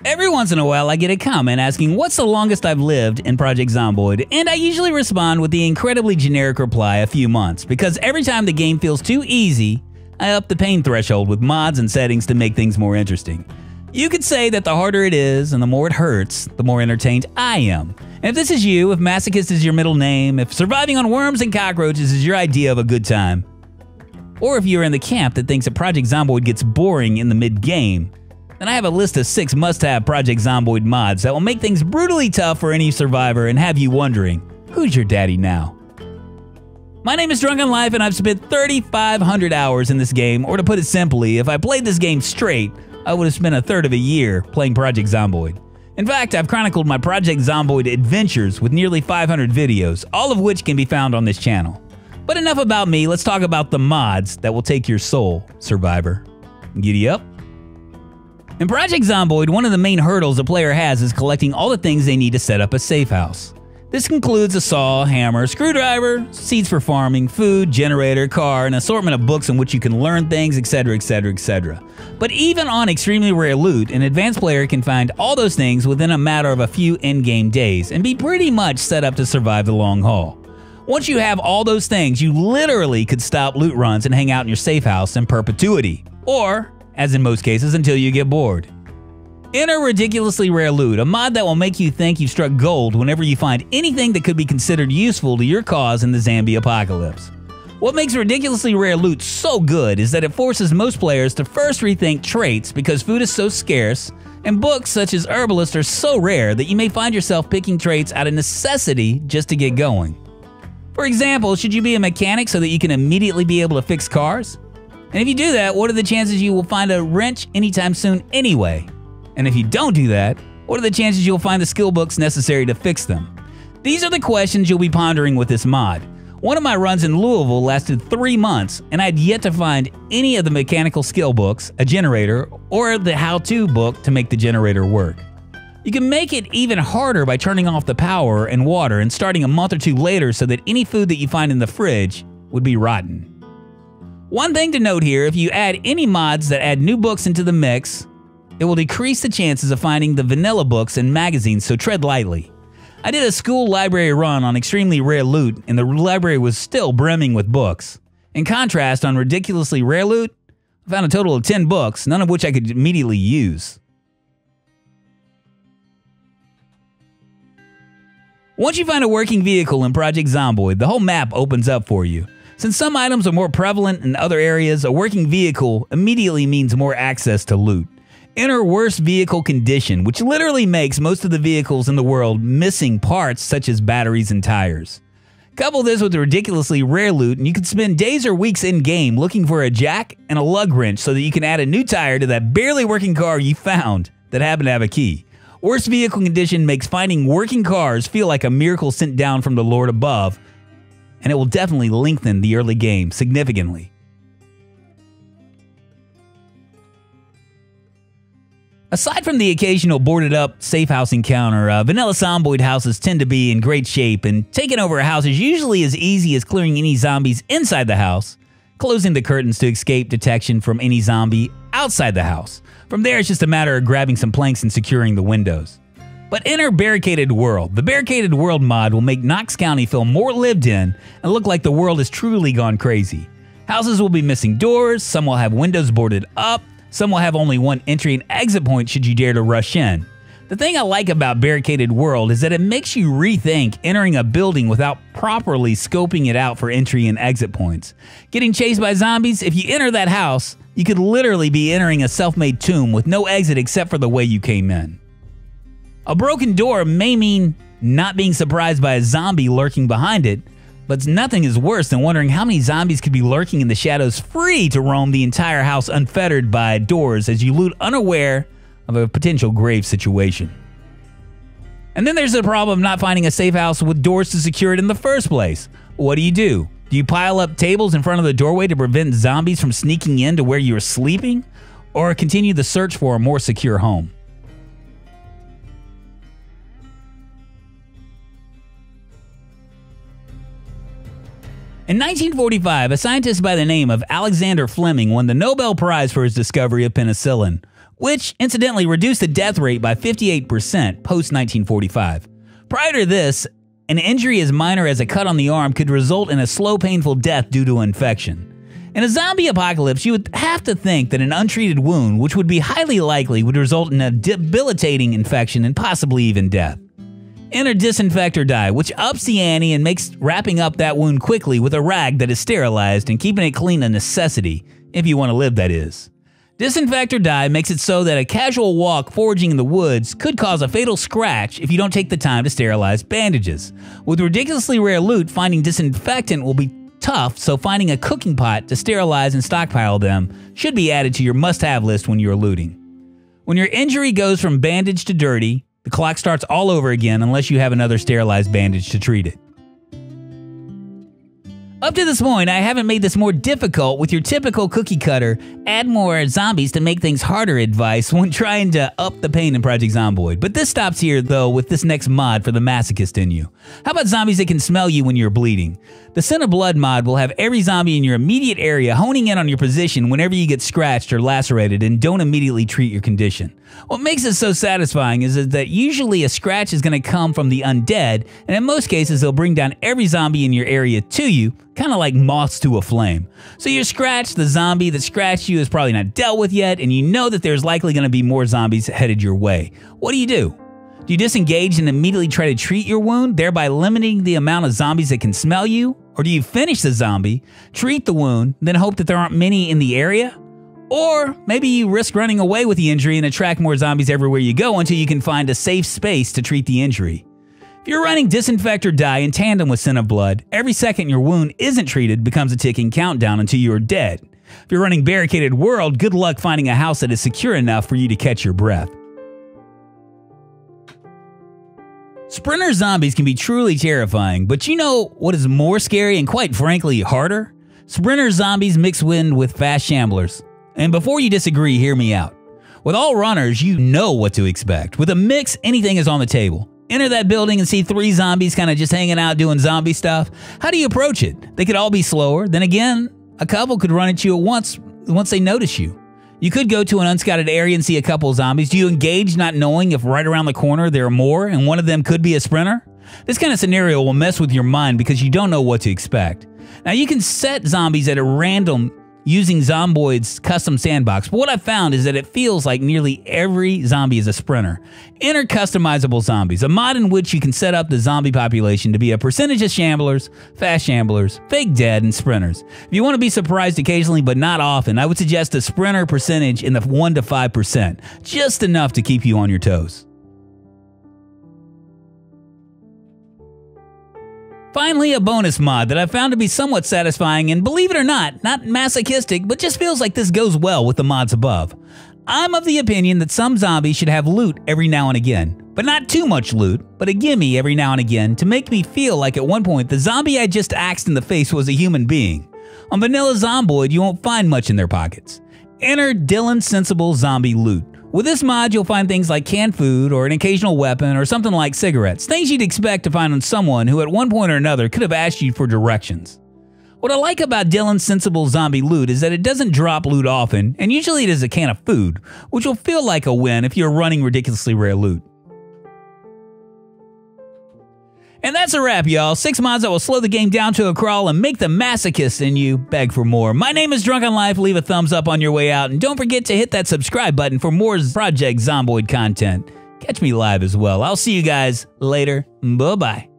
Every once in a while I get a comment asking what's the longest I've lived in Project Zomboid, and I usually respond with the incredibly generic reply a few months, because every time the game feels too easy, I up the pain threshold with mods and settings to make things more interesting. You could say that the harder it is and the more it hurts, the more entertained I am. And if this is you, if masochist is your middle name, if surviving on worms and cockroaches is your idea of a good time, or if you're in the camp that thinks that Project Zomboid gets boring in the mid-game, then I have a list of 6 must-have Project Zomboid mods that will make things brutally tough for any survivor and have you wondering, who's your daddy now? My name is Drunkonlife, and I've spent 3,500 hours in this game, or to put it simply, if I played this game straight, I would have spent a third of a year playing Project Zomboid. In fact, I've chronicled my Project Zomboid adventures with nearly 500 videos, all of which can be found on this channel. But enough about me, let's talk about the mods that will take your soul, survivor. Giddy up. In Project Zomboid, one of the main hurdles a player has is collecting all the things they need to set up a safe house. This includes a saw, hammer, screwdriver, seeds for farming, food, generator, car, an assortment of books in which you can learn things, etc, etc, etc. But even on extremely rare loot, an advanced player can find all those things within a matter of a few in-game days and be pretty much set up to survive the long haul. Once you have all those things, you literally could stop loot runs and hang out in your safe house in perpetuity. Or, as in most cases, until you get bored. Enter Ridiculously Rare Loot, a mod that will make you think you've struck gold whenever you find anything that could be considered useful to your cause in the zombie apocalypse. What makes Ridiculously Rare Loot so good is that it forces most players to first rethink traits because food is so scarce, and books such as Herbalist are so rare that you may find yourself picking traits out of necessity just to get going. For example, should you be a mechanic so that you can immediately be able to fix cars? And if you do that, what are the chances you will find a wrench anytime soon anyway? And if you don't do that, what are the chances you'll find the skill books necessary to fix them? These are the questions you'll be pondering with this mod. One of my runs in Louisville lasted 3 months, and I'd yet to find any of the mechanical skill books, a generator, or the how-to book to make the generator work. You can make it even harder by turning off the power and water and starting a month or 2 later so that any food that you find in the fridge would be rotten. One thing to note here, if you add any mods that add new books into the mix, it will decrease the chances of finding the vanilla books and magazines, so tread lightly. I did a school library run on extremely rare loot, and the library was still brimming with books. In contrast, on Ridiculously Rare Loot, I found a total of 10 books, none of which I could immediately use. Once you find a working vehicle in Project Zomboid, the whole map opens up for you. Since some items are more prevalent in other areas, a working vehicle immediately means more access to loot. Enter Worst Vehicle Condition, which literally makes most of the vehicles in the world missing parts such as batteries and tires. Couple this with Ridiculously Rare Loot, and you can spend days or weeks in-game looking for a jack and a lug wrench so that you can add a new tire to that barely working car you found that happened to have a key. Worst Vehicle Condition makes finding working cars feel like a miracle sent down from the Lord above, and it will definitely lengthen the early game significantly. Aside from the occasional boarded-up safe house encounter, vanilla Zomboid houses tend to be in great shape, and taking over a house is usually as easy as clearing any zombies inside the house, closing the curtains to escape detection from any zombie outside the house. From there, it's just a matter of grabbing some planks and securing the windows. But enter Barricaded World. The Barricaded World mod will make Knox County feel more lived in and look like the world has truly gone crazy. Houses will be missing doors, some will have windows boarded up, some will have only one entry and exit point should you dare to rush in. The thing I like about Barricaded World is that it makes you rethink entering a building without properly scoping it out for entry and exit points. Getting chased by zombies, if you enter that house, you could literally be entering a self-made tomb with no exit except for the way you came in. A broken door may mean not being surprised by a zombie lurking behind it, but nothing is worse than wondering how many zombies could be lurking in the shadows free to roam the entire house unfettered by doors as you loot unaware of a potential grave situation. And then there's the problem of not finding a safe house with doors to secure it in the first place. What do? Do you pile up tables in front of the doorway to prevent zombies from sneaking in to where you are sleeping? Or continue the search for a more secure home? In 1945, a scientist by the name of Alexander Fleming won the Nobel Prize for his discovery of penicillin. which incidentally reduced the death rate by 58% post-1945. Prior to this, an injury as minor as a cut on the arm could result in a slow, painful death due to infection. In a zombie apocalypse, you would have to think that an untreated wound, which would be highly likely, would result in a debilitating infection and possibly even death. Enter Disinfect or Die, which ups the ante and makes wrapping up that wound quickly with a rag that is sterilized and keeping it clean a necessity, if you want to live, that is. Disinfect or Die makes it so that a casual walk foraging in the woods could cause a fatal scratch if you don't take the time to sterilize bandages. With ridiculously rare loot, finding disinfectant will be tough, so finding a cooking pot to sterilize and stockpile them should be added to your must-have list when you're looting. When your injury goes from bandage to dirty, the clock starts all over again unless you have another sterilized bandage to treat it. Up to this point, I haven't made this more difficult with your typical cookie cutter, add more zombies to make things harder advice when trying to up the pain in Project Zomboid. But this stops here, though, with this next mod for the masochist in you. How about zombies that can smell you when you're bleeding? The Scent of Blood mod will have every zombie in your immediate area honing in on your position whenever you get scratched or lacerated and don't immediately treat your condition. What makes it so satisfying is that usually a scratch is going to come from the undead, and in most cases they'll bring down every zombie in your area to you, kind of like moths to a flame. So you're scratched, the zombie that scratched you is probably not dealt with yet, and you know that there's likely going to be more zombies headed your way. What do? Do you disengage and immediately try to treat your wound, thereby limiting the amount of zombies that can smell you? Or do you finish the zombie, treat the wound, then hope that there aren't many in the area? Or maybe you risk running away with the injury and attract more zombies everywhere you go until you can find a safe space to treat the injury. If you're running Disinfect or Die in tandem with Scent of Blood, every second your wound isn't treated becomes a ticking countdown until you are dead. If you're running Barricaded World, good luck finding a house that is secure enough for you to catch your breath. Sprinter zombies can be truly terrifying, but you know what is more scary and quite frankly harder? Sprinter zombies mixed in with fast shamblers. And before you disagree, hear me out. With all runners, you know what to expect. With a mix, anything is on the table. Enter that building and see 3 zombies kind of just hanging out doing zombie stuff. How do you approach it? They could all be slower. Then again, a couple could run at you at once they notice you. You could go to an unscouted area and see a couple zombies. Do you engage not knowing if right around the corner there are more and one of them could be a sprinter? This kind of scenario will mess with your mind because you don't know what to expect. Now you can set zombies at a random using Zomboid's custom sandbox, but what I've found is that it feels like nearly every zombie is a sprinter. Enter Customizable Zombies, a mod in which you can set up the zombie population to be a percentage of shamblers, fast shamblers, fake dead, and sprinters. If you want to be surprised occasionally but not often, I would suggest a sprinter percentage in the 1 to 5%, just enough to keep you on your toes. Finally, a bonus mod that I found to be somewhat satisfying and, believe it or not masochistic, but just feels like this goes well with the mods above. I'm of the opinion that some zombies should have loot every now and again, but not too much loot, but a gimme every now and again to make me feel like at one point the zombie I just axed in the face was a human being. On vanilla Zomboid, you won't find much in their pockets. Enter Disinfect Zombie Loot. With this mod, you'll find things like canned food or an occasional weapon or something like cigarettes, things you'd expect to find on someone who at one point or another could have asked you for directions. What I like about Disinfect Zombie Loot is that it doesn't drop loot often, and usually it is a can of food, which will feel like a win if you're running ridiculously rare loot. And that's a wrap, y'all. 6 mods that will slow the game down to a crawl and make the masochist in you beg for more. My name is Drunkonlife. Leave a thumbs up on your way out, and don't forget to hit that subscribe button for more Project Zomboid content. Catch me live as well. I'll see you guys later. Bye-bye.